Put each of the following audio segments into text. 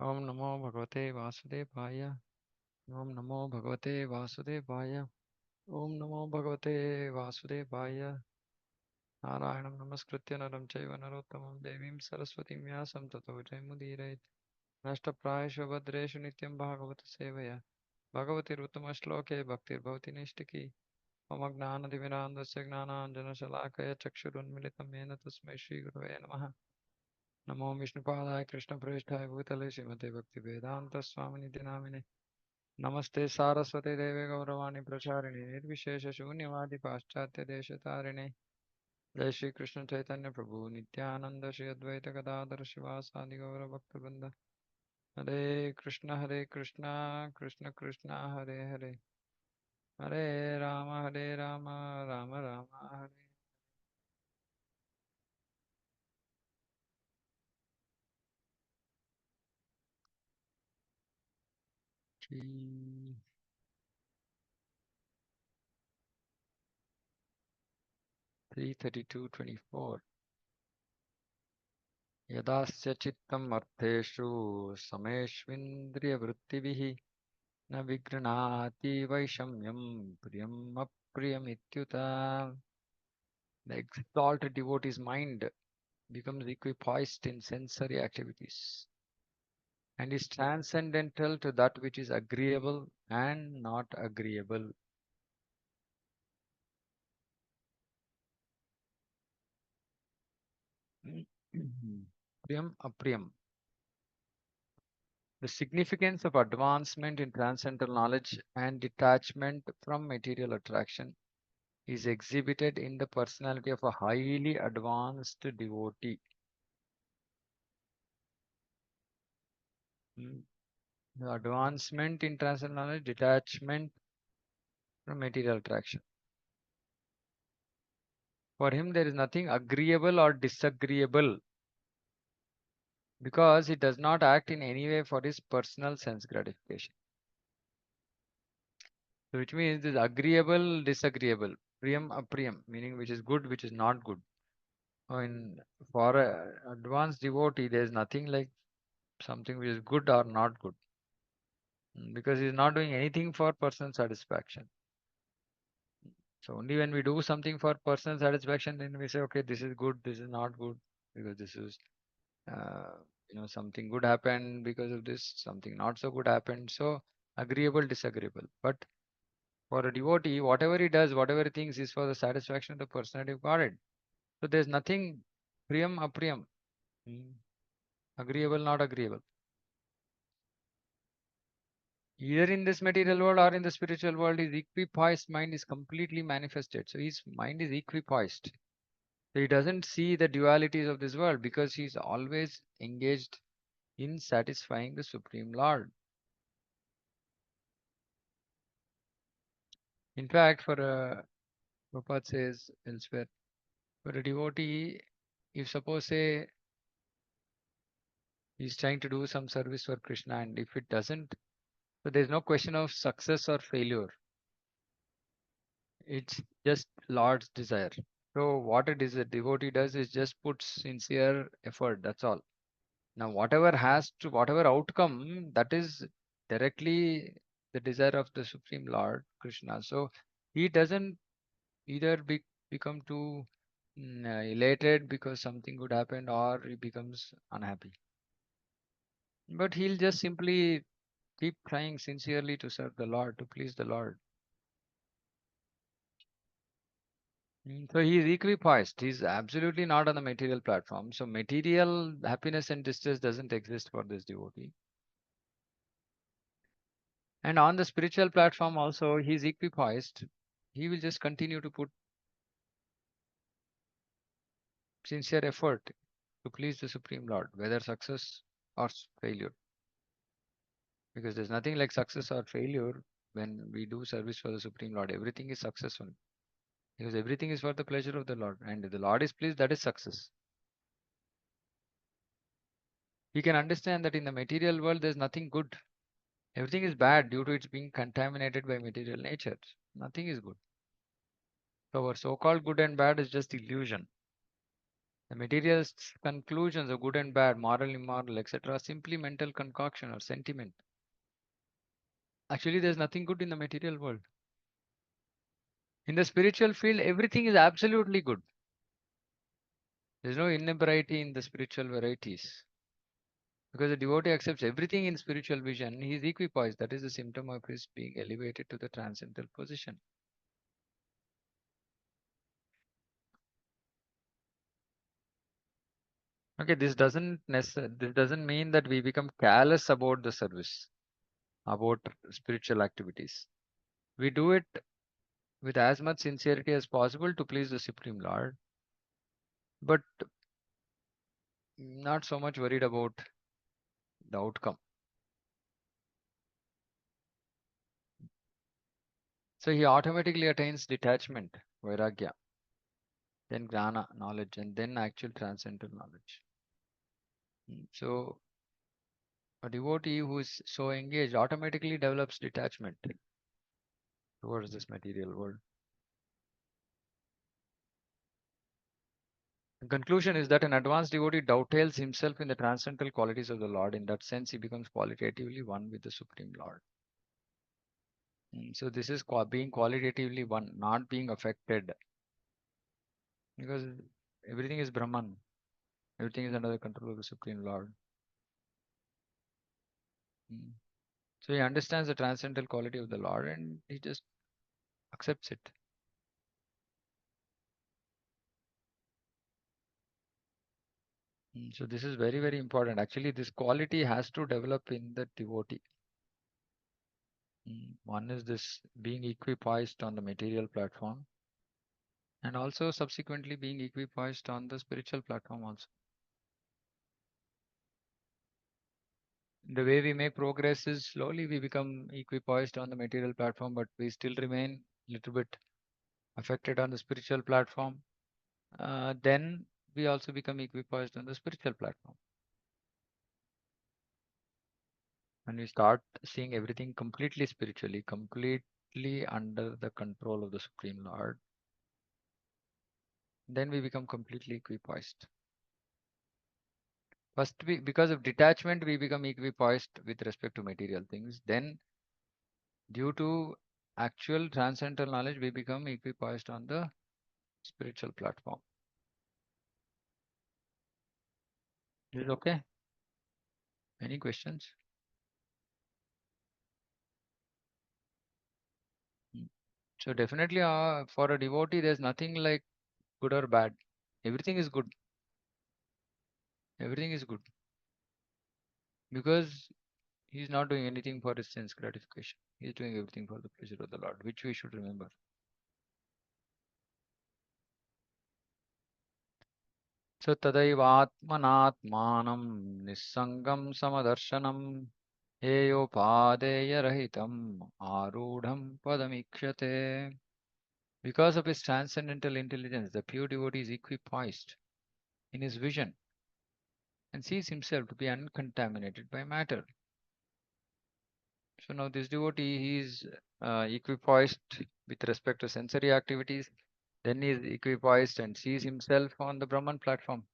ओम नमो भगवते वासुदेवाय। ओम नमो भगवते वासुदेवाय। ओम नमो भगवते वासुदेवाय। नारायणं नमस्कृत्य नरं चैव नरोत्तमं देवीं सरस्वतीं व्यासं ततो जयमुदीरयेत्। नष्टप्रायेषु भद्रेषु नित्यं भागवत सेवया भगवतिरुत्तमश्लोके भक्तिर्भवति नैष्टिकी। मम ज्ञानदिविनान्दस्य ज्ञानाञ्जनशलाकया चक्षुरुन्मिलितं येन तस्मै श्रीगुरवे नमः। नमो विष्णुपादाय कृष्णप्रेष्ठाय भूतले श्रीमते भक्तिवेदान्तस्वामिनिधि नामिने। नमस्ते सारस्वती देवे गौरवाणी प्रचारिणे निर्विशेषशून्यवादि पाश्चात्यदेशतारिणे। जय श्री कृष्ण चैतन्य प्रभु नित्यानंद श्री अद्वैत गदाधर शिवासादि गौरभक्तवृंद। हरे कृष्ण कृष्ण कृष्ण हरे हरे, हरे राम राम राम हरे। 3:32:24 यदास्य चित्तम् अर्थेषु समेष्विन्द्रियवृत्तिभिः न विगृह्णाति वैषम्यं प्रियम् अप्रियमित्युत. The exalted devotee's mind becomes equipoised in sensory activities and is transcendental to that which is agreeable and not agreeable. Priyam Apriyam. The significance of advancement in transcendental knowledge and detachment from material attraction is exhibited in the personality of a highly advanced devotee. Mm. The advancement in transcendental knowledge, detachment from material attraction. For him, there is nothing agreeable or disagreeable because he does not act in any way for his personal sense gratification. So which means this agreeable, disagreeable, priyam, apriyam, meaning which is good, which is not good. In for a advanced devotee, there is nothing like something which is good or not good, because he is not doing anything for personal satisfaction. So only when we do something for personal satisfaction, then we say, okay, this is good, this is not good, because this is, uh, something good happened because of this, something not so good happened. So agreeable, disagreeable. But for a devotee, whatever he does, whatever he thinks is for the satisfaction of the personality of Godhead. So there's nothing priyam, apriyam, agreeable, not agreeable. Either in this material world or in the spiritual world, his equipoised mind is completely manifested. So his mind is equipoised. So he doesn't see the dualities of this world because he's always engaged in satisfying the Supreme Lord. In fact, for a Prabhupada says elsewhere, for a devotee, if suppose say he's trying to do some service for Krishna and if it doesn't, so there's no question of success or failure. It's just Lord's desire. So what it is a devotee does is just puts sincere effort. That's all. Now whatever outcome, that is directly the desire of the Supreme Lord Krishna. So he doesn't either become too elated because something good happened or he becomes unhappy. But he'll just simply keep trying sincerely to serve the Lord, to please the Lord. So he is equipoised. He's absolutely not on the material platform. So material happiness and distress doesn't exist for this devotee. And on the spiritual platform also, he's equipoised. He will just continue to put sincere effort to please the Supreme Lord, whether success or failure. Because there's nothing like success or failure when we do service for the Supreme Lord. Everything is successful. Because everything is for the pleasure of the Lord. And if the Lord is pleased, that is success. We can understand that in the material world, there's nothing good. Everything is bad due to its being contaminated by material nature. Nothing is good. So our so-called good and bad is just illusion. The material's conclusions of good and bad, moral, immoral, etc., are simply mental concoction or sentiment. Actually, there's nothing good in the material world. In the spiritual field, everything is absolutely good. There's no inebriety in the spiritual varieties. Because the devotee accepts everything in spiritual vision, he is equipoised. That is the symptom of his being elevated to the transcendental position. Okay, this doesn't mean that we become careless about the service, about spiritual activities. We do it with as much sincerity as possible to please the Supreme Lord, but not so much worried about the outcome. So he automatically attains detachment, vairagya, then gnana, knowledge, and then actual transcendental knowledge. So a devotee who is so engaged automatically develops detachment towards this material world. The conclusion is that an advanced devotee dovetails himself in the transcendental qualities of the Lord. In that sense, he becomes qualitatively one with the Supreme Lord. So this is being qualitatively one, not being affected, because everything is Brahman. Everything is under the control of the Supreme Lord. Mm. So he understands the transcendental quality of the Lord and he just accepts it. So this is very, very important. Actually, this quality has to develop in the devotee. One is this being equipoised on the material platform and also subsequently being equipoised on the spiritual platform also. The way we make progress is slowly we become equipoised on the material platform, but we still remain a little bit affected on the spiritual platform. Then we also become equipoised on the spiritual platform. And we start seeing everything completely spiritually, completely under the control of the Supreme Lord. Then we become completely equipoised. First, because of detachment, we become equipoised with respect to material things. Then, due to actual transcendental knowledge, we become equipoised on the spiritual platform. Is it okay? Any questions? Mm. So definitely, for a devotee, there's nothing like good or bad. Everything is good. Everything is good because he's not doing anything for his sense gratification. He's doing everything for the pleasure of the Lord, which we should remember. So tadaivatmanatmanam nissangam samadarsanam heyopadeya arudham padamikshate. Because of his transcendental intelligence, the pure devotee is equipoised in his vision and sees himself to be uncontaminated by matter. So now this devotee, he is equipoised with respect to sensory activities. Then he is equipoised and sees himself on the Brahman platform.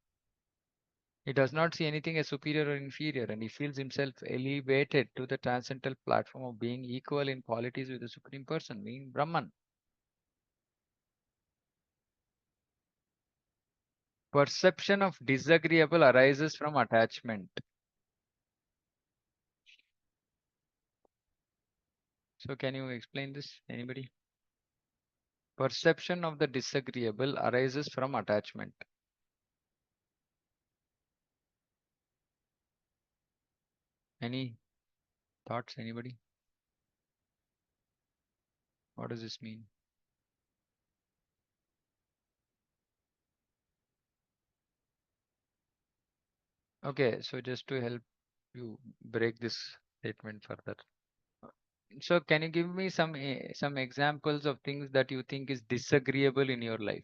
He does not see anything as superior or inferior, and he feels himself elevated to the transcendental platform of being equal in qualities with the Supreme Person, being Brahman. Perception of disagreeable arises from attachment. So can you explain this? Anybody? Perception of the disagreeable arises from attachment. Any thoughts? Anybody? What does this mean? Okay, so just to help you break this statement further. So can you give me some examples of things that you think is disagreeable in your life?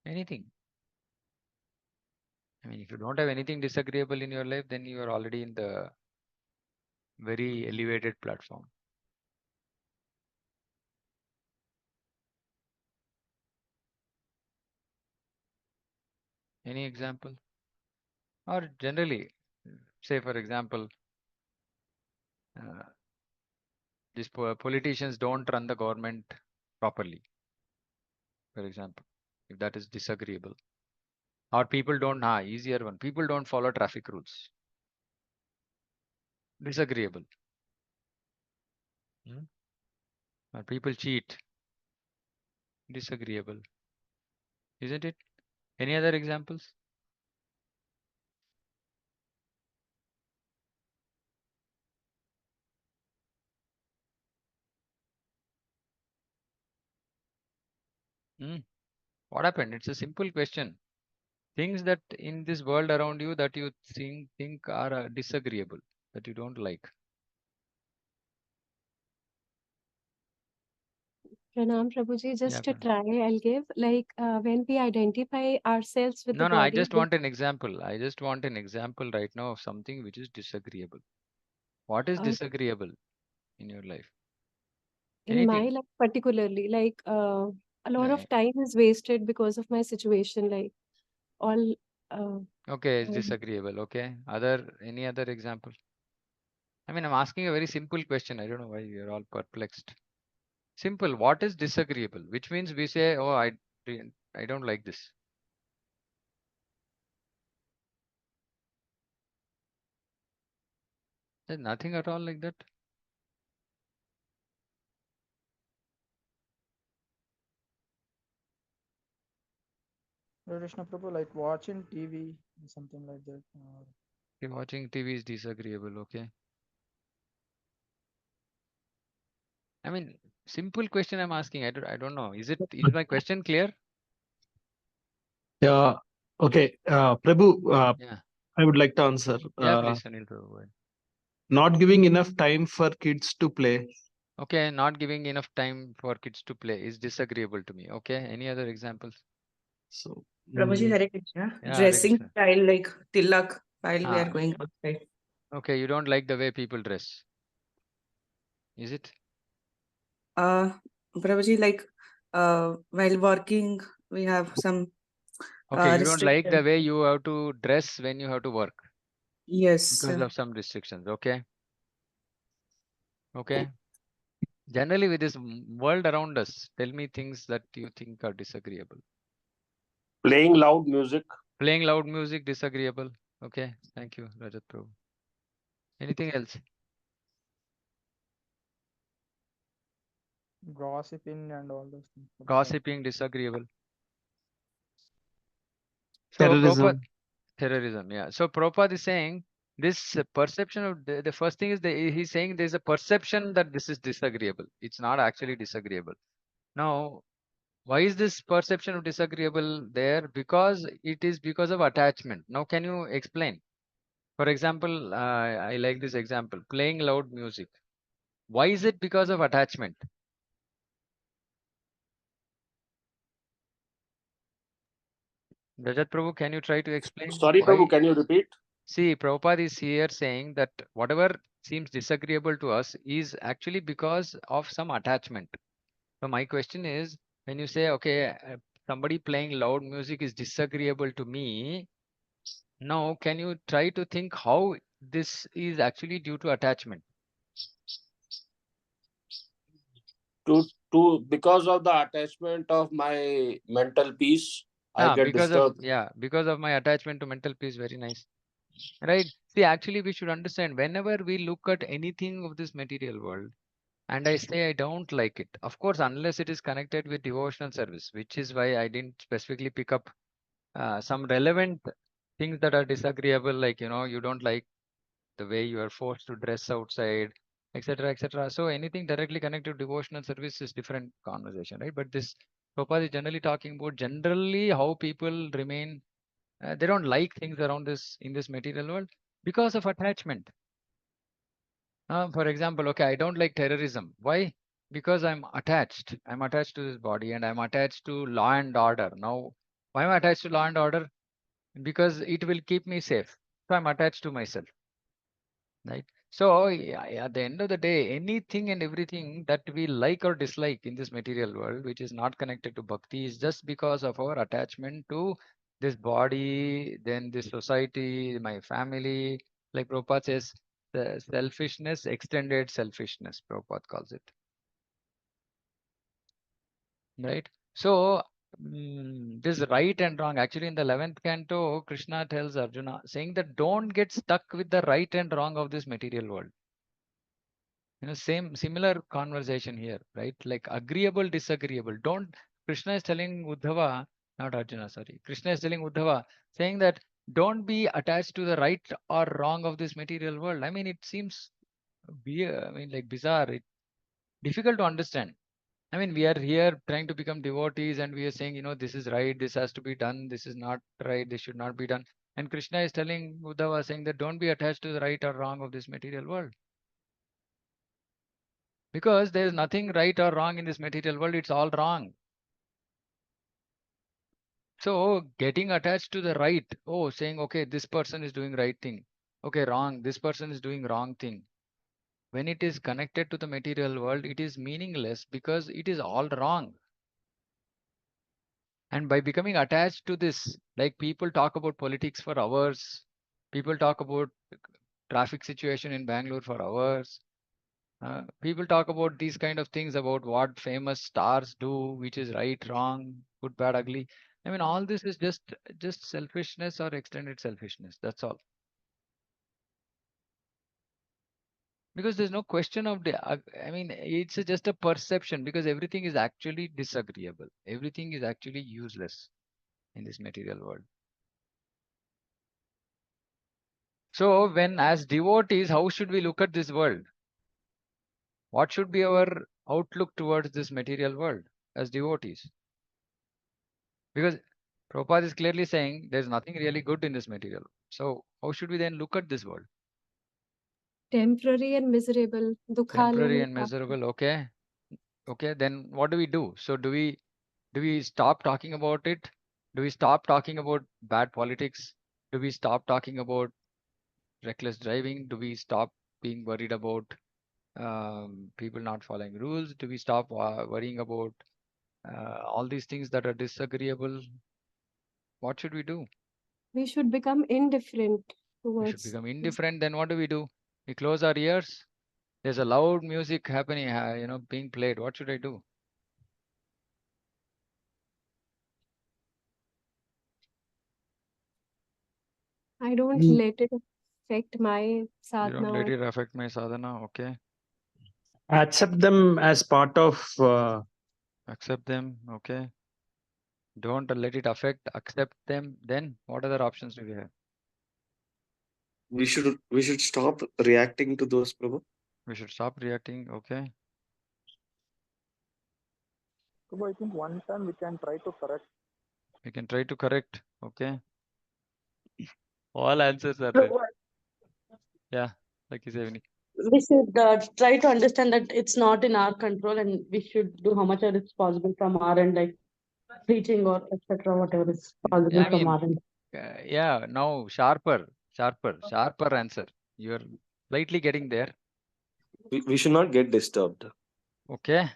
Anything. I mean, if you don't have anything disagreeable in your life, then you are already in the very elevated platform. Any example? Or generally, say for example, uh, these politicians don't run the government properly, for example, if that is disagreeable. Or people don't, easier one, people don't follow traffic rules. Disagreeable. Hmm? Or people cheat. Disagreeable. Isn't it? Any other examples? Hmm? What happened? It's a simple question. Things that in this world around you that you think are disagreeable, that you don't like. Pranam Prabhuji, Yeah. just to try, I'll give like when we identify ourselves with the No, I body. just want an example. I just want an example right now of something which is disagreeable. What is Uh, disagreeable in your life? in my Anything. life, particularly, like a lot Yeah. of time is wasted because of my situation. Like all, uh, Okay, it's um, disagreeable. Okay. Any other example? I mean, I'm asking a very simple question. I don't know why you're all perplexed. Simple. What is disagreeable? Which means we say, oh, I don't like this. There's nothing at all like that. Lord Krishna Prabhu, like watching TV, something like that. Okay, watching TV is disagreeable. Okay. I mean, simple question I'm asking. I don't know. Is my question clear? Yeah. Okay. Prabhu, Yeah. I would like to answer. Yeah, please, Anil Prabhu. Go ahead. Not giving enough time for kids to play. Okay, not giving enough time for kids to play is disagreeable to me. Okay, any other examples? So, Prabhuji, mm, Hare Krishna. Yeah, Hare Dressing Krishna. style like tilak while we are Ah, going outside. okay, you don't like the way people dress, is it? Uh, Prabhuji, like while working, we have some Okay, you don't like the restrictions. way you have to dress when you have to work Yes. because of some restrictions. Okay, okay. Generally, with this world around us, tell me things that you think are disagreeable. Playing loud music. Playing loud music, disagreeable. Okay, thank you, Rajat Prabhu. Anything else? Gossiping and all those things. Gossiping, disagreeable. So, Prabhupada, terrorism. terrorism, yeah. So, Prabhupada is saying this perception of the first thing is he's saying there's a perception that this is disagreeable. It's not actually disagreeable. Now, why is this perception of disagreeable there? Because it is because of attachment. Now, can you explain? For example, I like this example playing loud music. Why is it because of attachment? Rajat Prabhu, can you try to explain Sorry, Prabhu, why? can you repeat? See, Prabhupada is here saying that whatever seems disagreeable to us is actually because of some attachment. So, my question is when you say, okay, somebody playing loud music is disagreeable to me, now can you try to think how this is actually due to attachment? To because of the attachment of my mental peace, I get disturbed. Because of my attachment to mental peace. Very nice. Right. See, actually, we should understand whenever we look at anything of this material world, and I say I don't like it, of course, unless it is connected with devotional service, which is why I didn't specifically pick up some relevant things that are disagreeable, like, you don't like the way you are forced to dress outside, etc., etc. So anything directly connected to devotional service is different conversation, right? But this Prabhupada is generally talking about generally how people remain, they don't like things around this in this material world because of attachment. For example, okay, I don't like terrorism. Why? Because I'm attached. I'm attached to this body and I'm attached to law and order. Now, why am I attached to law and order? Because it will keep me safe. So I'm attached to myself, right? So at the end of the day, anything and everything that we like or dislike in this material world, which is not connected to bhakti, is just because of our attachment to This body, then this society, my family. Like Prabhupada says, the selfishness, extended selfishness, Prabhupada calls it. Right? So, this right and wrong. Actually, in the 11th canto, Krishna tells Arjuna, saying that don't get stuck with the right and wrong of this material world. Similar conversation here, right? Like agreeable, disagreeable. Don't, Krishna is telling Uddhava, not Arjuna, sorry. Krishna is telling Uddhava, saying that don't be attached to the right or wrong of this material world. I mean, it seems weird, like bizarre, difficult to understand. I mean, we are here trying to become devotees and we are saying, this is right, this has to be done, this is not right, this should not be done. And Krishna is telling Uddhava, saying that don't be attached to the right or wrong of this material world. Because there is nothing right or wrong in this material world, it's all wrong. So getting attached to the right, saying, okay, this person is doing right thing. Okay, wrong, this person is doing wrong thing. When it is connected to the material world, it is meaningless because it is all wrong. And by becoming attached to this, like people talk about politics for hours, people talk about traffic situation in Bangalore for hours. People talk about these kind of things about what famous stars do, which is right, wrong, good, bad, ugly. I mean, all this is just selfishness or extended selfishness. That's all. Because there's no question of I mean, it's just a perception because everything is actually disagreeable. Everything is actually useless in this material world. So when as devotees, how should we look at this world? What should be our outlook towards this material world as devotees? Because Prabhupada is clearly saying there's nothing really good in this material. So how should we then look at this world? Temporary and miserable. Temporary Dukhalaya and Papa. miserable. Okay. Okay. Then what do we do? So do we stop talking about it? Do we stop talking about bad politics? Do we stop talking about reckless driving? Do we stop being worried about people not following rules? Do we stop worrying about all these things that are disagreeable? What should we do? We should become indifferent We should towards become this. indifferent. Then what do? We close our ears. There's a loud music happening, being played. What should I do? I don't Mm. let it affect my You don't let sadhana. it affect my sadhana. Okay. Accept them as part of Accept them. Okay. Don't let it affect. Accept them. Then what other options do we have? We should stop reacting to those, Prabhu. We should stop reacting. Okay. So I think one time we can try to correct. We can try to correct. Okay. All answers are there. Prabhu, Yeah. Like you say, we should try to understand that it's not in our control and we should do how much is possible from our end, like preaching or etc., whatever is possible I from mean, our end. yeah. Now sharper answer. You're slightly getting there. We should not get disturbed. Okay.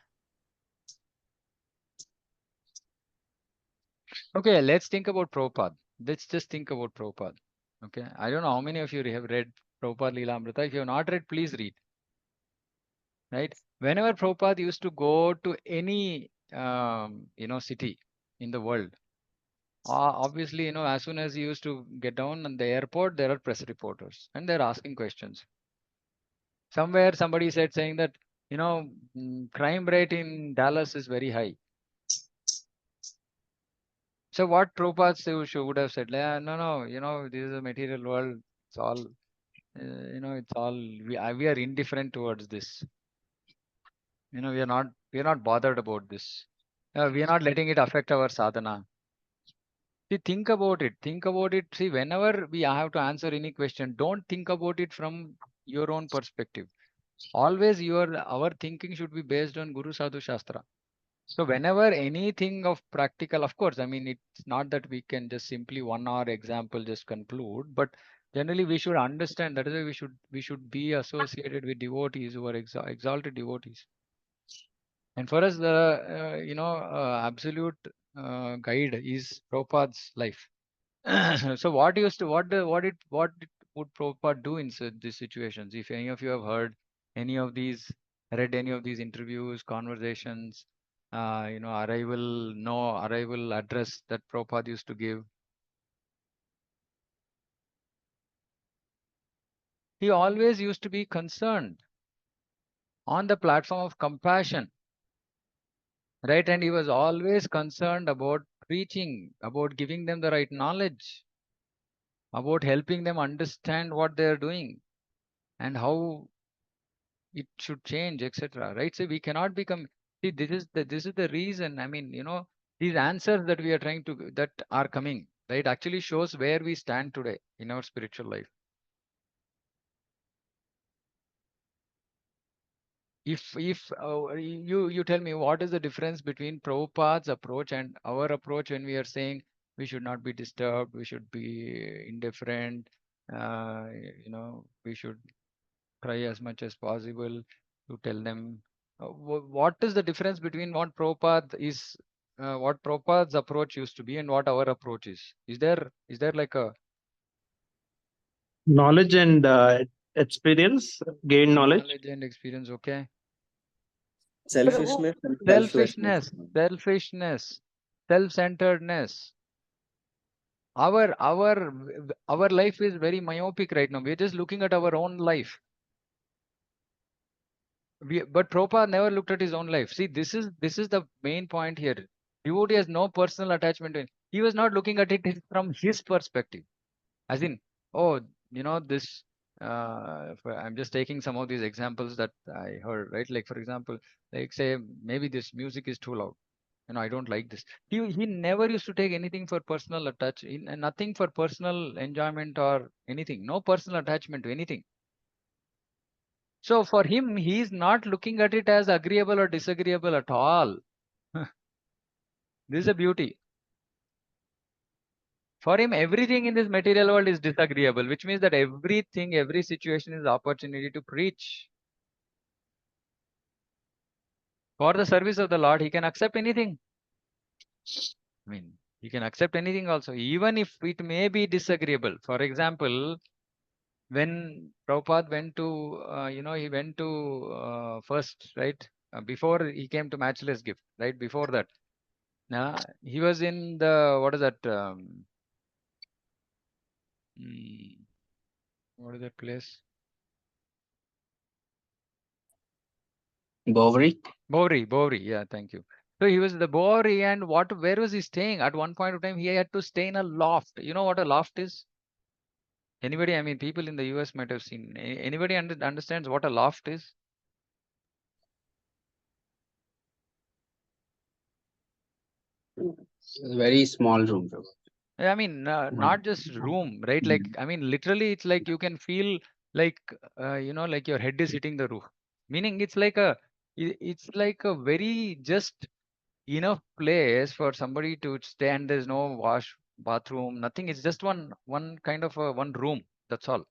Okay, let's think about Prabhupada. Let's just think about Prabhupada. Okay. I don't know how many of you have read Prabhupada Leela If you have not read, please read. Right? Whenever Prabhupada used to go to any city in the world, obviously, as soon as he used to get down on the airport, there are press reporters and they're asking questions. Somewhere somebody said saying that, crime rate in Dallas is very high. So what Prabhupada would have said, no, this is a material world. It's all, it's all, we are indifferent towards this. We are not bothered about this. We are not letting it affect our sadhana. See, think about it. Think about it. See, whenever we have to answer any question, don't think about it from your own perspective. Always our thinking should be based on Guru Sadhu Shastra. So whenever anything of practical, of course, I mean, it's not that we can just simply 1 hour example just conclude, but generally we should understand that is why we should be associated with devotees who are exalted devotees. And for us, the absolute guide is Prabhupada's life. So what used to what would Prabhupada do in these situations? If any of you have heard any of these, read any of these interviews, conversations, arrival address that Prabhupada used to give. He always used to be concerned on the platform of compassion, right? And he was always concerned about preaching, about giving them the right knowledge, about helping them understand what they are doing and how it should change, etc. Right? So we cannot become. See, this is the reason. I mean, these answers that we are trying to that are coming, right? Actually shows where we stand today in our spiritual life. If you tell me what is the difference between Prabhupada's approach and our approach when we are saying we should not be disturbed, we should be indifferent, we should try as much as possible to tell them what is the difference between what what Prabhupada's approach used to be and what our approach is. Is there like a Knowledge and experience, gain knowledge. knowledge and experience? Okay. Selfishness and selflessness. Selfishness, self-centeredness. Our life is very myopic right now. We're just looking at our own life. But Prabhupada never looked at his own life. See, this is the main point here. Devotee has no personal attachment to it. He was not looking at it from his perspective. As in, oh, this. I'm just taking some of these examples that I heard, right? Like, for example, like say maybe this music is too loud. I don't like this. He never used to take anything for personal attach, nothing for personal enjoyment or anything. No personal attachment to anything. So for him, he is not looking at it as agreeable or disagreeable at all. This is a beauty. For him, everything in this material world is disagreeable, which means that everything, every situation is opportunity to preach. For the service of the Lord, he can accept anything. I mean, he can accept anything also, even if it may be disagreeable. For example, when Prabhupada went to, he went to first, right? Before he came to Matchless Gift, right? Before that, he was in the, what is that? What is that place? Bovary. Bovary. Yeah, thank you. So he was the Bovary, and where was he staying? At one point of time, he had to stay in a loft. You know what a loft is? Anybody? I mean, people in the US might have seen. Anybody understands what a loft is? Very small room. I mean, not just room, right? Like, I mean, literally, it's like you can feel like, like your head is hitting the roof. Meaning, it's like a very just enough place for somebody to stay, and there's no bathroom, nothing. It's just one kind of one room. That's all.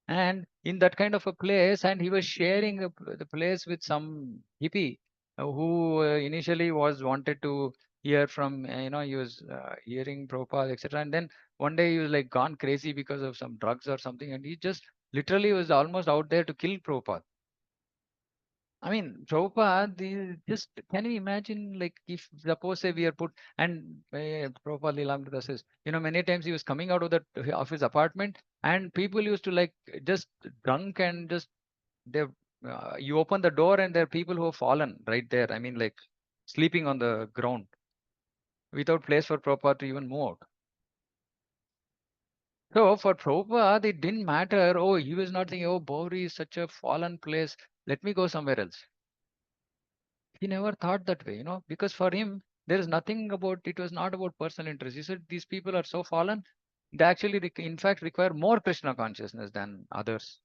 And in that kind of a place, and he was sharing the place with some hippie who initially was wanted to hear from, he was hearing Prabhupada, etc. And then one day he was like gone crazy because of some drugs or something, and he just literally was almost out there to kill Prabhupada. I mean, Prabhupada, just can you imagine, like, if suppose say we are put, and Prabhupada Lilamrita says, many times he was coming out of his apartment, and people used to like just drunk and just they, you open the door and there are people who have fallen right there. I mean, like sleeping on the ground without place for Prabhupada to even move out. So for Prabhupada, it didn't matter. Oh, he was not thinking, oh, Bowri is such a fallen place. Let me go somewhere else. He never thought that way, because for him, there is nothing about it, was not about personal interest. He said, these people are so fallen, they actually, in fact, require more Krishna consciousness than others.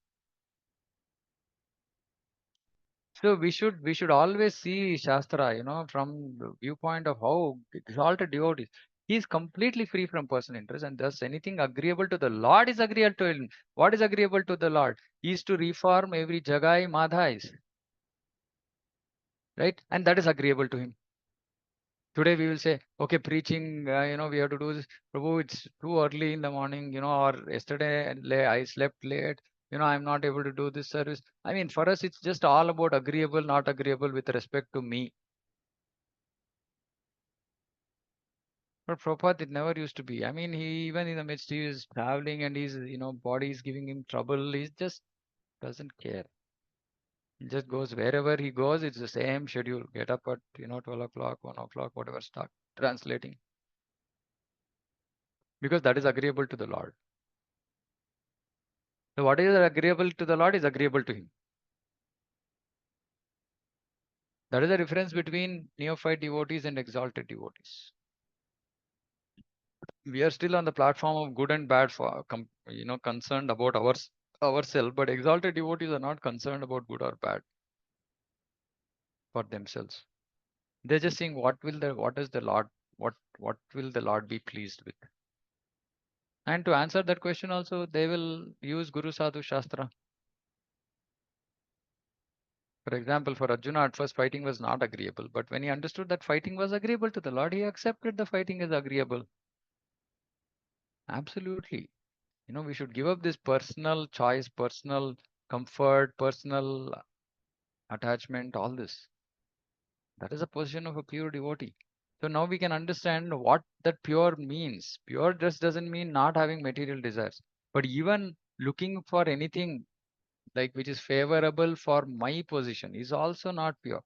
So we should always see Shastra, from the viewpoint of how exalted devotees. He is completely free from personal interest, and thus anything agreeable to the Lord is agreeable to him. What is agreeable to the Lord? He is to reform every Jagai Madhais. Right? And that is agreeable to him. Today we will say, okay, preaching, we have to do this. Prabhu, it's too early in the morning, or yesterday I slept late. I'm not able to do this service. I mean, for us, it's just all about agreeable, not agreeable with respect to me. But Prabhupada, it never used to be. I mean, he even in the midst, he is traveling and his, body is giving him trouble. He just doesn't care. He just goes wherever he goes. It's the same schedule. Get up at 12 o'clock, 1 o'clock, whatever. Start translating because that is agreeable to the Lord. So what is agreeable to the Lord is agreeable to him. That is the difference between neophyte devotees and exalted devotees. We are still on the platform of good and bad for concerned about ourselves, but exalted devotees are not concerned about good or bad for themselves. They're just saying what will the Lord be pleased with. And to answer that question also, they will use Guru Sadhu Shastra. For example, for Arjuna, at first fighting was not agreeable, but when he understood that fighting was agreeable to the Lord, he accepted the fighting as agreeable. Absolutely. We should give up this personal choice, personal comfort, personal attachment, all this. That is a position of a pure devotee. So now we can understand what that pure means. Pure just doesn't mean not having material desires, but even looking for anything like which is favorable for my position is also not pure.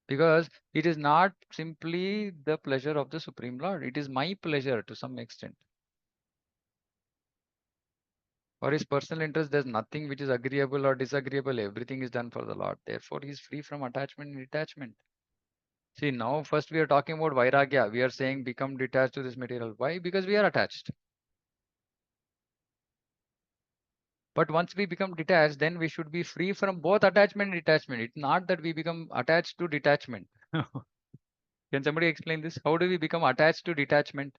Because it is not simply the pleasure of the Supreme Lord. It is my pleasure to some extent. For his personal interest, there's nothing which is agreeable or disagreeable. Everything is done for the Lord. Therefore, he is free from attachment and detachment. See, now first we are talking about Vairagya. We are saying become detached to this material. Why? Because we are attached. But once we become detached, then we should be free from both attachment and detachment. It's not that we become attached to detachment. Can somebody explain this? How do we become attached to detachment?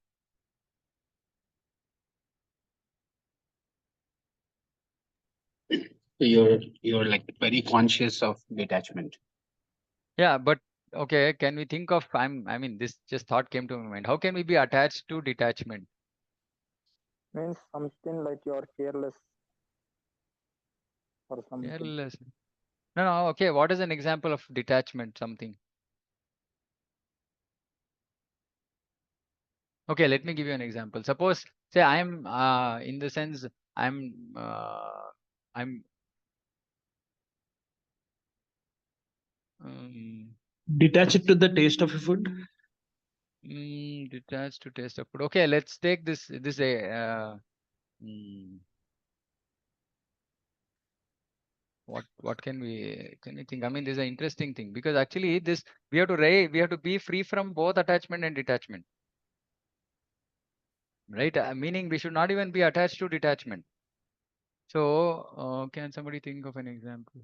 You're like very conscious of detachment. Yeah, but okay, can we think of I mean this just thought came to my mind. How can we be attached to detachment? Means something like you're careless or something. Careless. No, okay. What is an example of detachment? Something. Okay, let me give you an example. Suppose, say I am in the sense I'm I'm um, Detach it to the taste of a food. detached to taste of food. Okay, let's take this mm, what can we think? I mean, this is an interesting thing because actually this we have to be free from both attachment and detachment. Right? Meaning we should not even be attached to detachment. So, can somebody think of an example?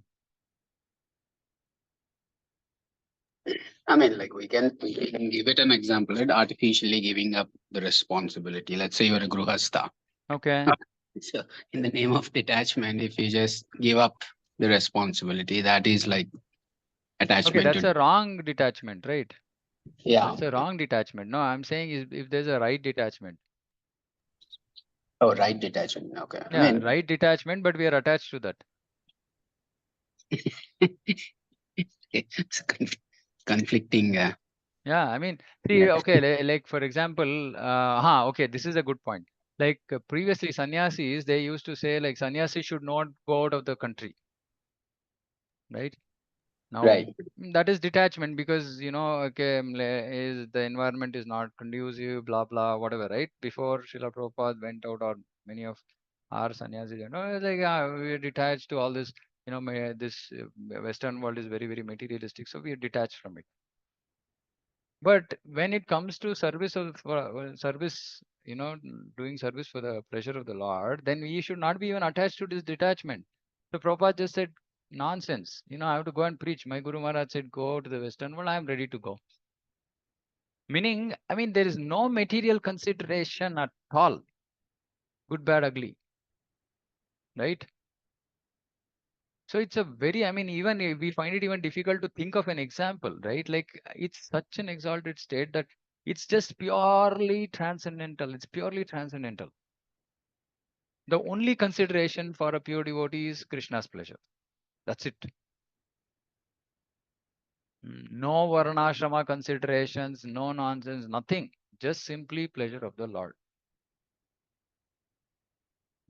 I mean, like we can give it an example, right? Artificially giving up the responsibility. Let's say you're a gruhastha. Okay. So in the name of detachment, if you just give up the responsibility, that is like Okay, attachment that's to. a wrong detachment, right? Yeah. That's a wrong detachment. No, I'm saying if there's a right detachment. Oh, right detachment. Okay. I Yeah, mean, right detachment, but we are attached to that. it's conflicting. Yeah, I mean, see, okay, like for example, okay, this is a good point. Like previously, sannyasis, they used to say like sannyasis should not go out of the country, right? Now Right. that is detachment because okay, is the environment is not conducive, blah blah, whatever, right? Before Srila Prabhupada went out, or many of our sannyasis, like we're detached to all this. This Western world is very very materialistic, so we are detached from it. But when it comes to service service, doing service for the pleasure of the Lord, then we should not be even attached to this detachment. So Prabhupada just said, nonsense. I have to go and preach. My Guru Maharaj said, go to the Western world. I am ready to go. Meaning, I mean, there is no material consideration at all. Good, bad, ugly. Right? So it's a very, I mean, even we find it even difficult to think of an example, right? Like it's such an exalted state that it's just purely transcendental. It's purely transcendental. The only consideration for a pure devotee is Krishna's pleasure. That's it. No varnashrama considerations, no nonsense, nothing. Just simply pleasure of the Lord.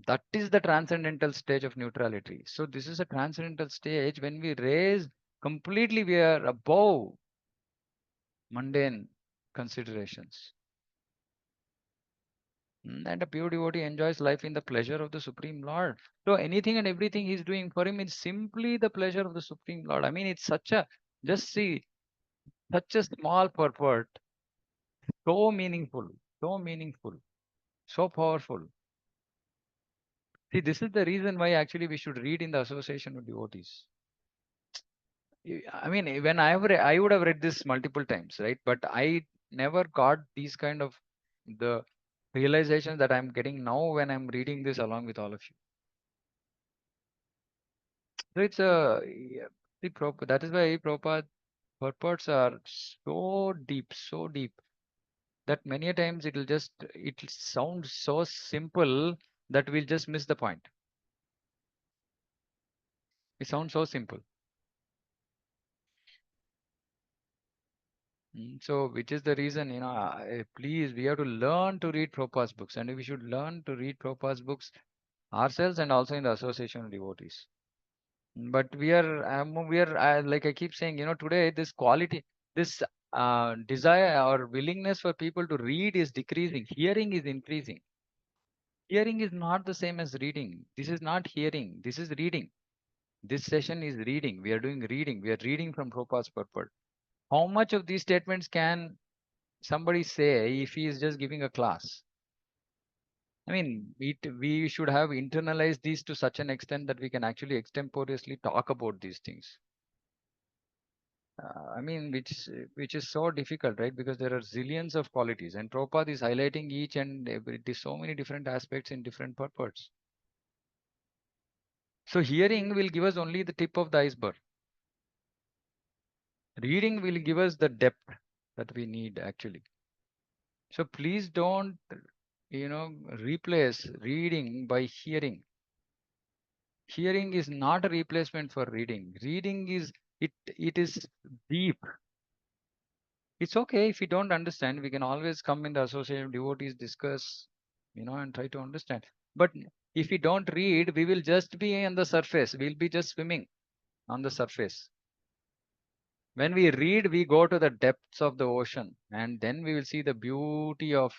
That is the transcendental stage of neutrality. So this is a transcendental stage when we raise completely, we are above mundane considerations. And a pure devotee enjoys life in the pleasure of the Supreme Lord. So anything and everything he's doing for him is simply the pleasure of the Supreme Lord. I mean, it's such a, just see, such a small purport, so meaningful, so powerful. See, this is the reason why actually we should read in the association of devotees. I mean, when I would have read this multiple times, right? But I never got these kind of the realization that I'm getting now when I'm reading this along with all of you. So it's a that is why Prabhupada purports are so deep that many a times it sounds so simple that we'll just miss the point. It sounds so simple. So, which is the reason, please, we have to learn to read Prabhupada's books, and we should learn to read Prabhupada's books ourselves and also in the association of devotees. But like I keep saying, today this quality, this desire or willingness for people to read is decreasing. Hearing is increasing. Hearing is not the same as reading. This is not hearing. This is reading. This session is reading. We are doing reading. We are reading from Prabhupada's purport. How much of these statements can somebody say if he is just giving a class? I mean, we should have internalized these to such an extent that we can actually extemporaneously talk about these things. I mean, which is so difficult, right? Because there are zillions of qualities, and Prabhupada is highlighting each and every so many different aspects in different purports. So hearing will give us only the tip of the iceberg. Reading will give us the depth that we need actually. So please don't, replace reading by hearing. Hearing is not a replacement for reading. Reading is it is deep. It's okay if we don't understand. We can always come in the association of devotees, discuss, and try to understand. But if we don't read, we will just be on the surface. We'll be just swimming on the surface. When we read, we go to the depths of the ocean, and then we will see the beauty of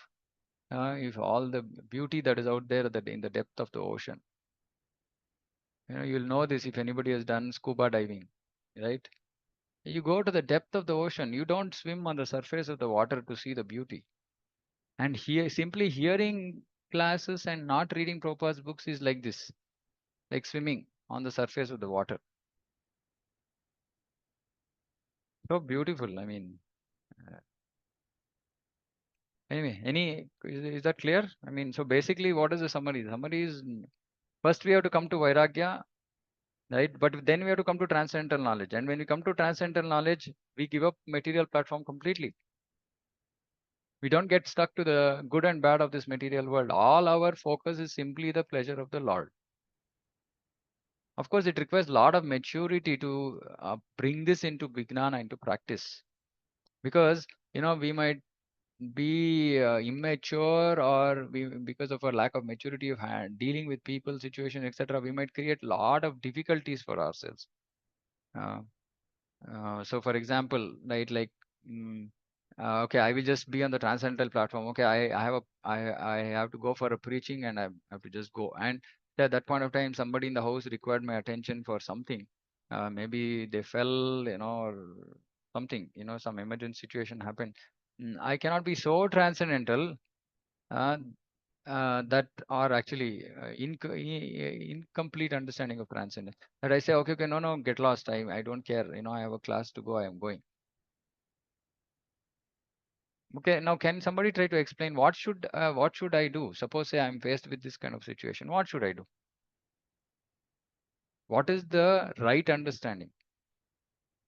if all the beauty that is out there in the depth of the ocean. You'll know this if anybody has done scuba diving, right? You go to the depth of the ocean. You don't swim on the surface of the water to see the beauty. And here, simply hearing classes and not reading Prabhupada's books is like this, like swimming on the surface of the water. So beautiful. I mean, anyway, is that clear? I mean, so basically, what is the summary? The summary is first we have to come to Vairagya, right? But then we have to come to transcendental knowledge. And when we come to transcendental knowledge, we give up material platform completely. We don't get stuck to the good and bad of this material world. All our focus is simply the pleasure of the Lord. Of course, it requires a lot of maturity to bring this into Vijnana, into practice. Because, we might be immature or because of a lack of maturity of dealing with people, situation, etc., we might create a lot of difficulties for ourselves. So for example, right, like, okay, I will just be on the transcendental platform. Okay, I have to go for a preaching and I have to just go. And at that point of time, somebody in the house required my attention for something. Maybe they fell, or something, some emergency situation happened. I cannot be so transcendental uh, that are actually incomplete understanding of transcendence. That I say, okay, no, get lost. I don't care. I have a class to go. I am going. Okay, now can somebody try to explain what should I do? Suppose say I'm faced with this kind of situation. What should I do? What is the right understanding?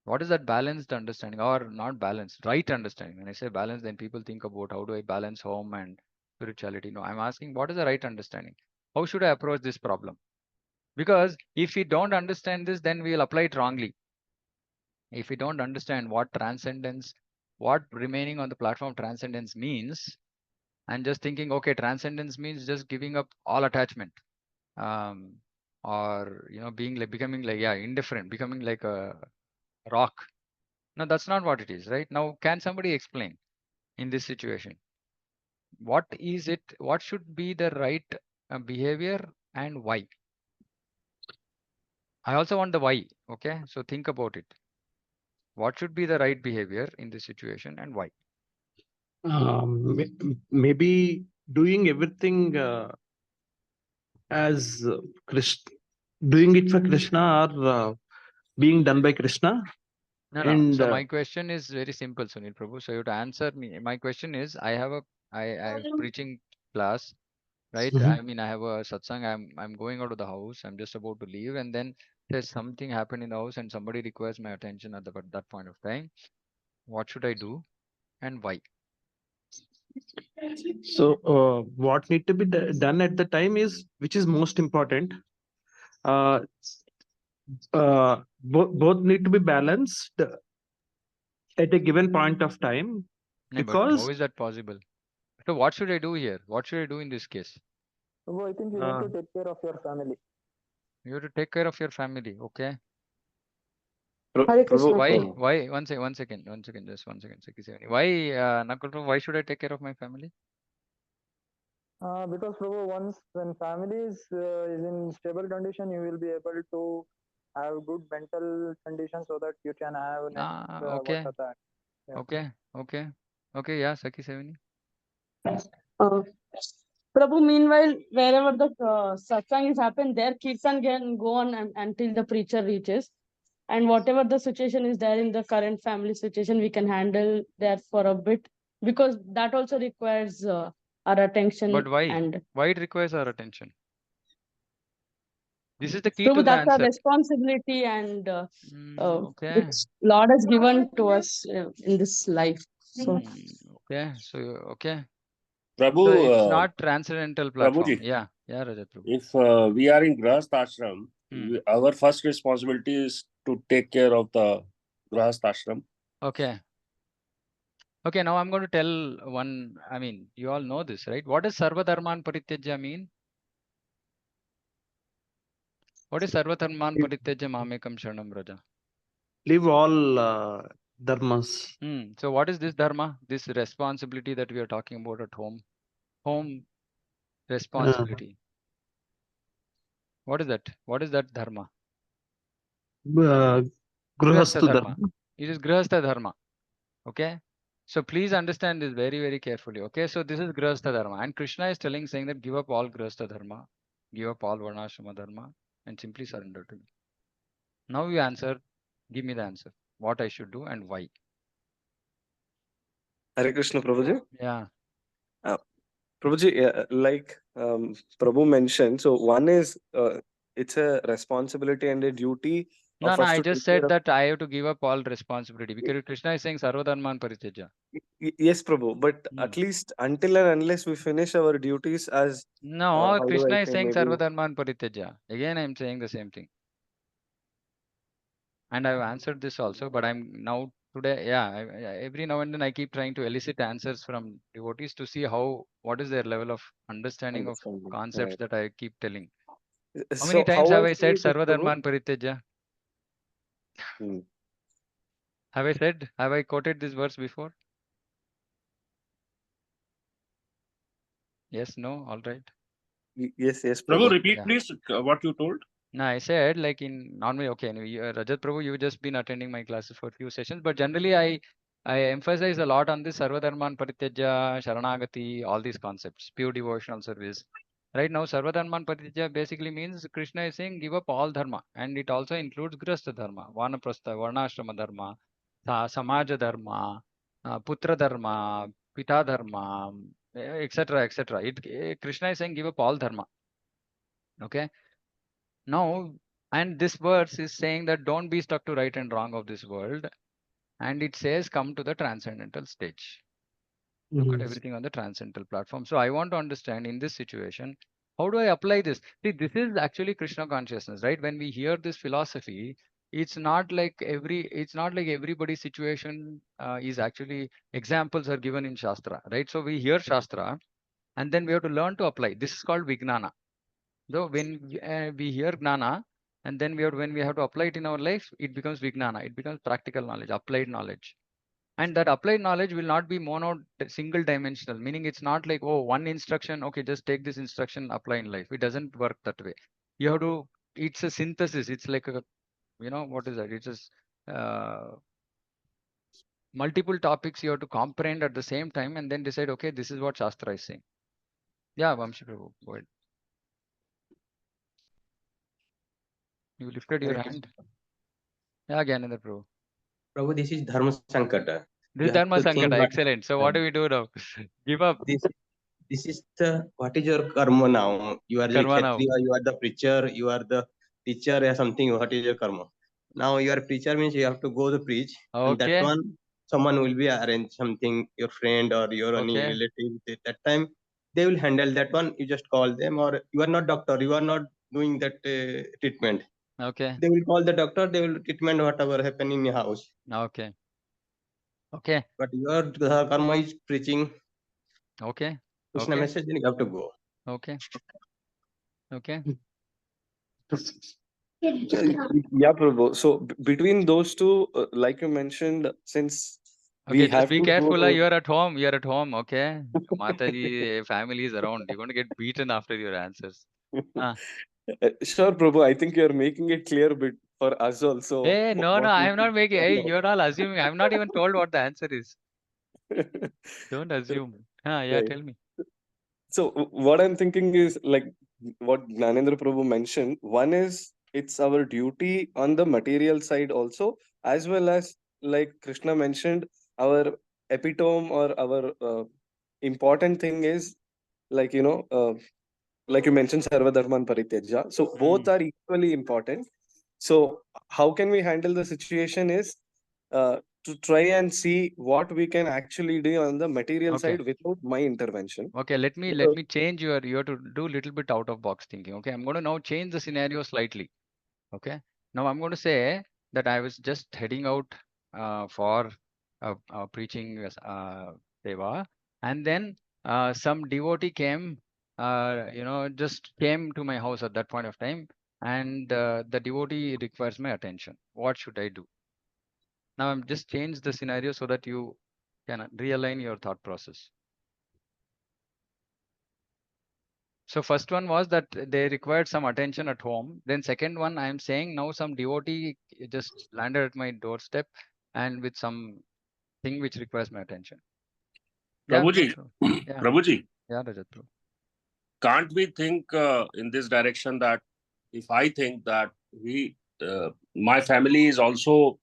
What is that balanced understanding, or not balanced, right understanding? When I say balance, then people think about how do I balance home and spirituality. No, I'm asking what is the right understanding? How should I approach this problem? Because if we don't understand this, then we will apply it wrongly. If we don't understand what transcendence, what remaining on the platform of transcendence means, and just thinking, okay, transcendence means just giving up all attachment, um, or being like becoming like indifferent, becoming like a rock. No, that's not what it is, right? Now, can somebody explain in this situation what is it? What should be the right behavior and why? I also want the why. Okay, so think about it. What should be the right behavior in this situation and why? Maybe doing everything as Krishna, doing it for Krishna, or being done by Krishna. No, no. And So my question is very simple, Sunil Prabhu. So you have to answer me. My question is, I have preaching class, right? Mhm. I mean, I have a satsang. I'm going out of the house. I'm just about to leave, and then there's something happened in the house, and somebody requires my attention at that point of time. What should I do, and why? So what need to be done at the time is, which is most important. Uh, both need to be balanced at a given point of time, No, but how because is that possible? So what should I do here? What should I do in this case? So I think you need to take care of your family. You have to take care of your family, okay? Hare Krishna. Why? Prabhu. Why? One second, just 1 second, Saki Sevani. Why, Nakul Prabhu, why should I take care of my family? Because Prabhu, once when family is in stable condition, you will be able to have good mental condition so that you can have next Okay, Vashata. Yeah. okay, yeah, Saki Sevani. Uh, Prabhu, meanwhile, wherever the satsang is happened, there kirtan can go on until the preacher reaches. And whatever the situation is there in the current family situation, we can handle there for a bit, because that also requires our attention. But why? And Why it requires our attention? This is the key Prabhu, to the that's our answer. responsibility, and Okay. which Lord has given to us in this life. So Okay, so okay. Prabhu, So it's not transcendental platform. Prabhuji, Yeah, Rajat Prabhu. if we are in Grahast Ashram, our first responsibility is to take care of the Grahast Ashram. Okay. Okay, now I'm going to tell one. I mean, you all know this, right? What does Sarva Dharman Parityaja mean? What is Sarva Dharman Parityaja Mamekam Sharanam Raja? leave all dharmas. So what is this dharma? This responsibility that we are talking about at home? Home responsibility. What is that? What is that dharma? Grihastha Dharma. dharma. It is Grihastha Dharma. Okay. So please understand this very, very carefully. Okay. So this is Grihastha Dharma. And Krishna is saying that give up all Grihastha Dharma, give up all Varnashrama Dharma, and simply surrender to me. Now you answer, give me the answer. What I should do and why. Hare Krishna, Prabhuji. Yeah. Prabhuji, like Prabhu mentioned, so one is it's a responsibility and a duty No, of no, us I to just take care said of. that I have to give up all responsibility because Krishna is saying Sarva Dharman Parityaja. Yes, Prabhu, but at least until and unless we finish our duties as No, how do Krishna I is say, saying maybe Sarva Dharman Parityaja. Again, I'm saying the same thing. And I've answered this also, but I'm now today, every now and then I keep trying to elicit answers from devotees to see what is their level of understanding of understanding. concepts that I keep telling. How many So times how have I I see said it is, Sarva Prabhu. Dharman Parityaja? Have I quoted this verse before? Yes, no, all right. Yes, Prabhu, Prabhu. repeat Yeah. please what you told. No, I said like in normally, okay, anyway, Rajat Prabhu, you've just been attending my classes for a few sessions, but generally I emphasize a lot on this Sarva Dharman Parityaja, Sharanagati, all these concepts, pure devotional service. Right now, Sarva Dharman Parityaja basically means Krishna is saying give up all dharma, and it also includes Grihastha Dharma, Vanaprastha, Varnashrama Dharma, Samaja Dharma, Putra Dharma, Pita Dharma, etc., etc. Krishna is saying give up all dharma. Okay. Now, And this verse is saying that don't be stuck to right and wrong of this world. And it says come to the transcendental stage. Look at everything on the transcendental platform. So I want to understand in this situation, how do I apply this? See, this is actually Krishna consciousness, right? When we hear this philosophy, it's not like everybody's situation is actually examples are given in Shastra, right? So we hear Shastra and then we have to learn to apply. This is called Vijnana. So when we hear Gnana and then when we have to apply it in our life, it becomes Vijnana. It becomes practical knowledge, applied knowledge. And that applied knowledge will not be single dimensional, meaning it's not like, oh, one instruction, okay, just take this instruction, apply in life. It doesn't work that way. You have to, it's a synthesis. It's like a, what is that? It's just multiple topics you have to comprehend at the same time and then decide, okay, this is what Shastra is saying. Yeah, Vamshi Prabhu, go ahead. You lifted your hand. Yeah, Gyanendra Prabhu. Prabhu, this is Dharma Sankata. This You have Dharma to think Sankata, what excellent. So what do we do now? Give up. this is the what is your karma now? You are the Karma now. kshatriya, you are the preacher, you are the teacher or something. What is your karma? Now you are preacher means you have to go to preach, and that Okay. one someone will be arrange something, your friend or your any Okay. relative. At that time they will handle that one. You just call them, or you are not doctor, you are not doing that treatment. Okay. They will call the doctor. They will treatment whatever happen in your house. Okay. Okay. But your karma is preaching Okay. Krishna Okay. message, then you have to go. Okay. Okay. Yeah, Prabhu. So between those two, like you mentioned, since we Okay, just have be to careful. go. You're at home. You're at home. Okay. Mataji family is around. You're going to get beaten after your answers. Sure, Prabhu. I think you're making it clear bit for us also. Hey, no, what I we am not should making. Hey, follow. you're all assuming. I'm not even told what the answer is. Don't assume. Yeah, Right. tell me. So what I'm thinking is like what Gnanendra Prabhu mentioned. One is it's our duty on the material side also, as well as like Krishna mentioned, our epitome or our important thing is like like you mentioned Sarva Dharman Parityaja. So both are equally important. So how can we handle the situation is to try and see what we can actually do on the material Okay. side without my intervention. Okay, let me change you have to do a little bit out of box thinking. Okay, I'm going to now change the scenario slightly. Okay, now I'm going to say that I was just heading out for preaching seva, and then some devotee came, just came to my house at that point of time, and the devotee requires my attention. What should I do? Now I'm just change the scenario so that you can realign your thought process. So first one was that they required some attention at home. Then second one, I am saying now some devotee just landed at my doorstep and with some thing which requires my attention. Prabhuji, Yeah. Prabhuji, Yeah, Rajat. can't we think in this direction that if I think that my family is also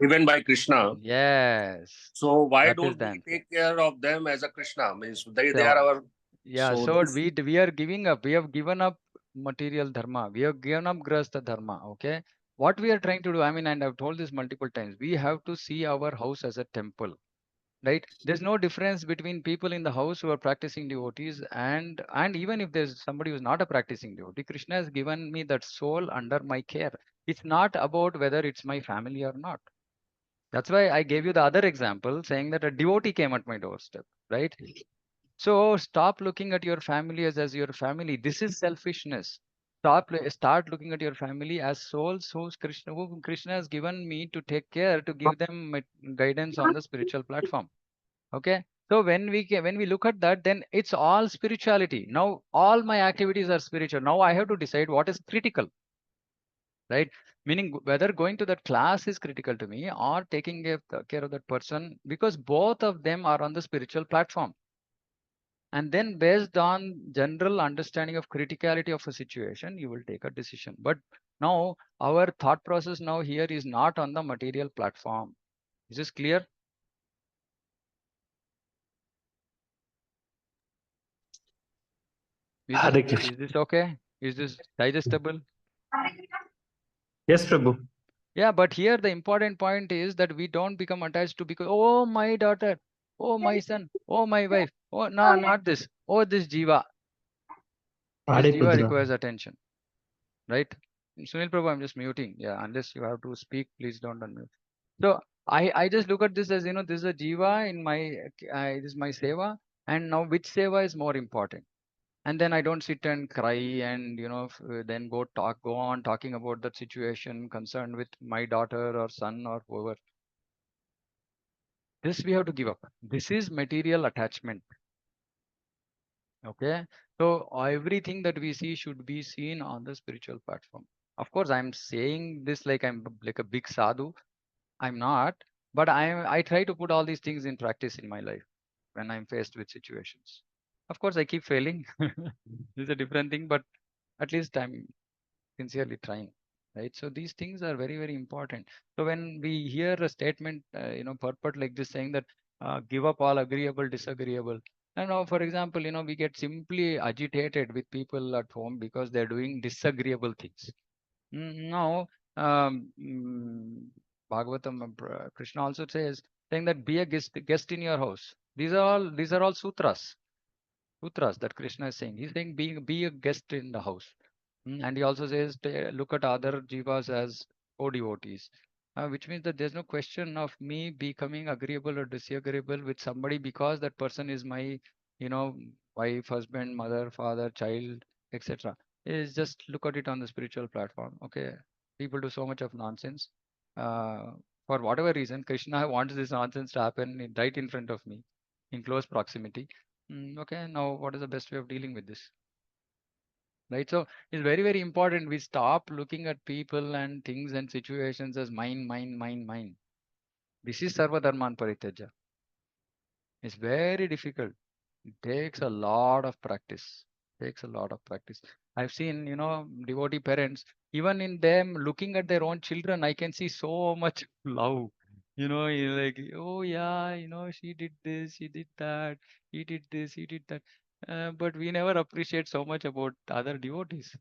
given by Krishna, Yes. so why That is don't the we answer. take care of them as a Krishna? Means they So, are our. yeah, So so this, we are giving up. We have given up material dharma. We have given up grasta dharma. Okay. What we are trying to do, I mean, and I've told this multiple times, we have to see our house as a temple. Right, there's no difference between people in the house who are practicing devotees and even if there's somebody who's not a practicing devotee. Krishna has given me that soul under my care. It's not about whether it's my family or not. That's why I gave you the other example saying that a devotee came at my doorstep, right? So stop looking at your family as your family. This is selfishness. Start looking at your family as souls who Krishna has given me to take care, to give them guidance on the spiritual platform. Okay, so when we look at that, then it's all spirituality. Now all my activities are spiritual. Now I have to decide what is critical, right? Meaning whether going to that class is critical to me or taking care of that person, because both of them are on the spiritual platform. And then based on general understanding of criticality of a situation, you will take a decision. But now our thought process now here is not on the material platform. Is this clear? Is this okay? Is this digestible? Yes, Prabhu. Yeah, but here the important point is that we don't become attached to because, oh, my daughter, oh, my son, oh, my wife, oh, no, not this, oh, this jiva. This jiva Pudra. requires attention, right? Sunil Prabhu, I'm just muting. Yeah, unless you have to speak, please don't unmute. So I just look at this as, this is a jiva in my, this is my seva, and now which seva is more important? And then I don't sit and cry and, then go on talking about that situation concerned with my daughter or son or whoever. This we have to give up. This is material attachment. Okay. So everything that we see should be seen on the spiritual platform. Of course, I'm saying this like I'm like a big sadhu. I'm not, but I try to put all these things in practice in my life when I'm faced with situations. Of course, I keep failing. This is a different thing, but at least I'm sincerely trying, right? So these things are very, very important. So when we hear a statement, purport like this saying that give up all agreeable, disagreeable. And now, for example, we get simply agitated with people at home because they're doing disagreeable things. Now, Bhagavatam, Krishna also says, saying that be a guest in your house. These are all sutras that Krishna is saying. He's saying be a guest in the house. And he also says look at other jivas as co-devotees, which means that there's no question of me becoming agreeable or disagreeable with somebody because that person is my, you know, wife, husband, mother, father, child, etc. Is just look at it on the spiritual platform. Okay, people do so much of nonsense. For whatever reason, Krishna wants this nonsense to happen right in front of me, in close proximity. Okay, now what is the best way of dealing with this? Right, so it's very, very important we stop looking at people and things and situations as mine, mine, mine, mine. This is sarva dharman parityaja. It's very difficult. It takes a lot of practice. Takes a lot of practice. I've seen, devotee parents, even in them looking at their own children, I can see so much love. You're like, oh yeah, she did this, she did that, he did this, he did that. But we never appreciate so much about other devotees.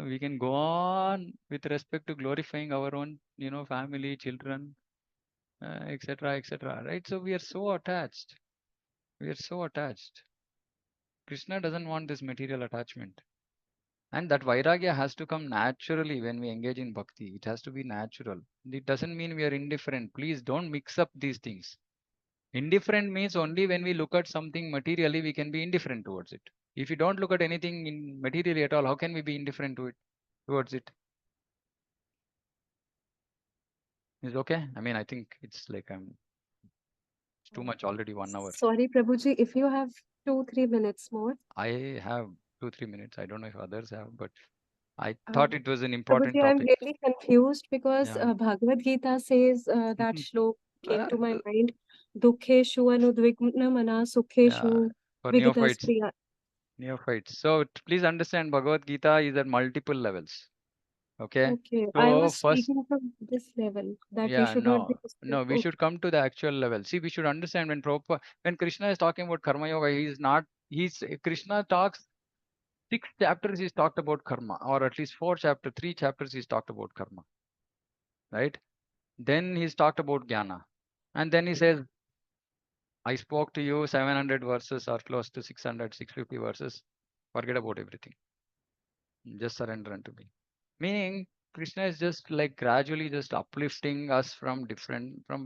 We can go on with respect to glorifying our own, family, children, etc., etc. Right? So we are so attached. We are so attached. Krishna doesn't want this material attachment. And that vairagya has to come naturally when we engage in bhakti. It has to be natural. It doesn't mean we are indifferent. Please don't mix up these things. Indifferent means only when we look at something materially, we can be indifferent towards it. If you don't look at anything in materially at all, how can we be indifferent to it towards it? Is okay? I mean, I think it's like it's too much already 1 hour. Sorry, Prabhuji, if you have 2-3 minutes more. I have 2-3 minutes. I don't know if others have, but I Uh, thought it was an important Prabhuji, I'm topic. really confused because Yeah. Bhagavad Gita says that shlok came to my Uh, mind. Dukheshu anudvigna mana yeah. sukheshu For vigatas neophytes. priya. Neophytes. So please understand Bhagavad Gita is at multiple levels. Okay. Okay, I So was first, speaking from this level that we yeah, should not be no, disturbed. we should come to the actual level. See, we should understand when Krishna is talking about karma yoga, Krishna talks 6 chapters he's talked about karma, or at least 4 chapters, 3 chapters he's talked about karma, right? Then he's talked about jnana, and then he says, I spoke to you 700 verses or close to 600, 650 verses. Forget about everything. Just surrender unto me. Meaning, Krishna is just like gradually just uplifting us from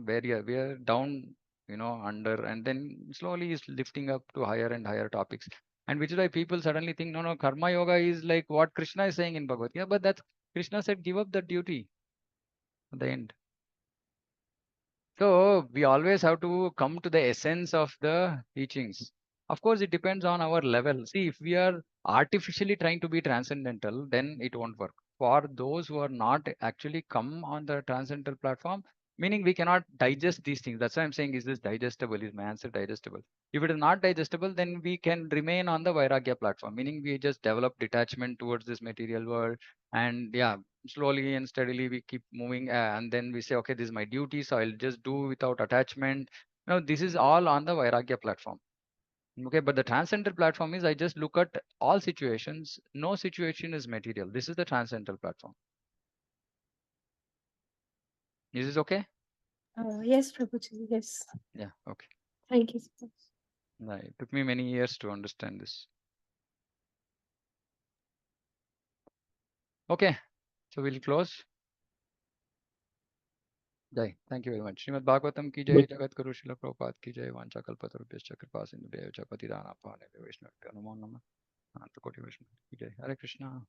where we are down, under, and then slowly is lifting up to higher and higher topics. And which is why people suddenly think, no, karma yoga is like what Krishna is saying in Bhagavad Gita. But that's Krishna said, give up the duty at the end. So we always have to come to the essence of the teachings. Of course, it depends on our level. See, if we are artificially trying to be transcendental, then it won't work. For those who are not actually come on the transcendental platform, meaning we cannot digest these things. That's why I'm saying, is this digestible? Is my answer digestible? If it is not digestible, then we can remain on the Vairagya platform, meaning we just develop detachment towards this material world. And yeah, slowly and steadily we keep moving, and then we say, okay, this is my duty, so I'll just do without attachment. This is all on the Vairagya platform. Okay, but the transcendental platform is I just look at all situations. No situation is material. This is the transcendental platform. Is this okay? Yes, Prabhuji. Yes. Yeah, okay. Thank you so much. Right. It took me many years to understand this. Okay, so we'll close. Jai. Thank you very much. Srimad Bhagavatam ki jai, Jagat Guru Srila Prabhupada ki jai, Vancha Kalpatarubhyascha Kripa Sindhu Dev Chapati Dana Pavane Vaishnava Namo Namah. Ananta Koti Vaishnava ki jai. Hare Krishna.